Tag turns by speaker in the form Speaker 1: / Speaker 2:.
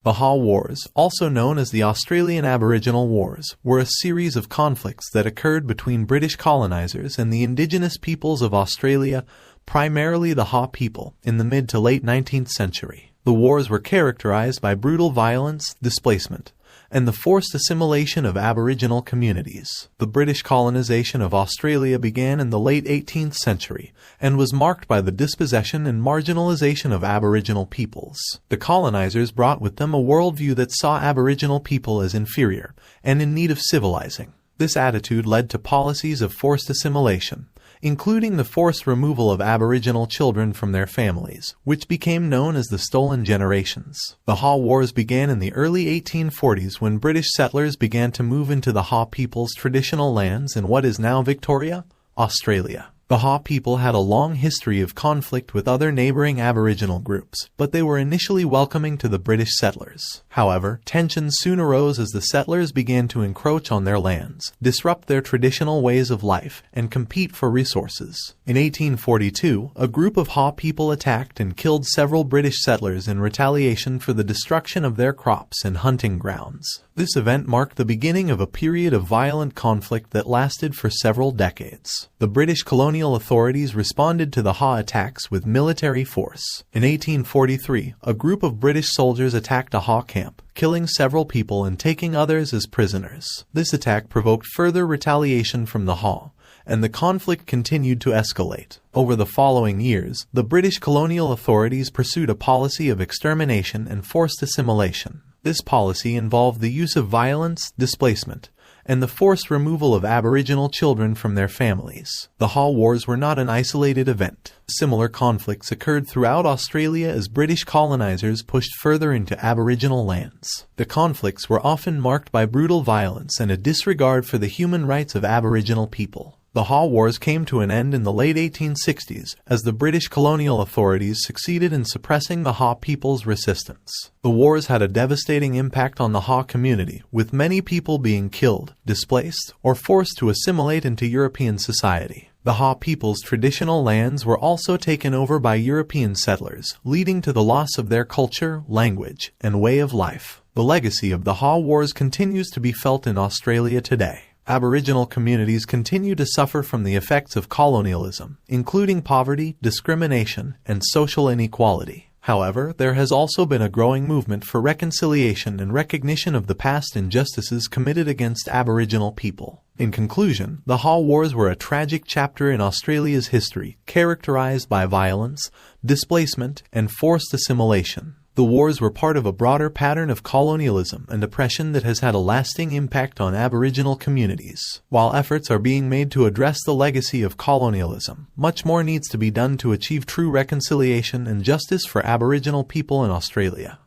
Speaker 1: The Haw Wars, also known as the Australian Aboriginal Wars, were a series of conflicts that occurred between British colonizers and the indigenous peoples of Australia, primarily the Haw people, in the mid to late 19th century. The wars were characterized by brutal violence, displacement, and the forced assimilation of Aboriginal communities. The British colonization of Australia began in the late 18th century and was marked by the dispossession and marginalization of Aboriginal peoples. The colonizers brought with them a worldview that saw Aboriginal people as inferior and in need of civilizing. This attitude led to policies of forced assimilation, including the forced removal of Aboriginal children from their families, which became known as the Stolen Generations. The Haw Wars began in the early 1840s when British settlers began to move into the Haw people's traditional lands in what is now Victoria, Australia. The Haw people had a long history of conflict with other neighboring Aboriginal groups, but they were initially welcoming to the British settlers. However, tensions soon arose as the settlers began to encroach on their lands, disrupt their traditional ways of life, and compete for resources. In 1842, a group of Haw people attacked and killed several British settlers in retaliation for the destruction of their crops and hunting grounds. This event marked the beginning of a period of violent conflict that lasted for several decades. The British colonial authorities responded to the Haw attacks with military force. In 1843, a group of British soldiers attacked a Haw camp, killing several people and taking others as prisoners. This attack provoked further retaliation from the Haw, and the conflict continued to escalate. Over the following years, the British colonial authorities pursued a policy of extermination and forced assimilation. This policy involved the use of violence, displacement, and the forced removal of Aboriginal children from their families. The Haw Wars were not an isolated event. Similar conflicts occurred throughout Australia as British colonizers pushed further into Aboriginal lands. The conflicts were often marked by brutal violence and a disregard for the human rights of Aboriginal people. The Haw Wars came to an end in the late 1860s as the British colonial authorities succeeded in suppressing the Haw people's resistance. The wars had a devastating impact on the Haw community, with many people being killed, displaced, or forced to assimilate into European society. The Haw people's traditional lands were also taken over by European settlers, leading to the loss of their culture, language, and way of life. The legacy of the Haw Wars continues to be felt in Australia today. Aboriginal communities continue to suffer from the effects of colonialism, including poverty, discrimination, and social inequality. However, there has also been a growing movement for reconciliation and recognition of the past injustices committed against Aboriginal people. In conclusion, the Haw Wars were a tragic chapter in Australia's history, characterized by violence, displacement, and forced assimilation. The wars were part of a broader pattern of colonialism and oppression that has had a lasting impact on Aboriginal communities. While efforts are being made to address the legacy of colonialism, much more needs to be done to achieve true reconciliation and justice for Aboriginal people in Australia.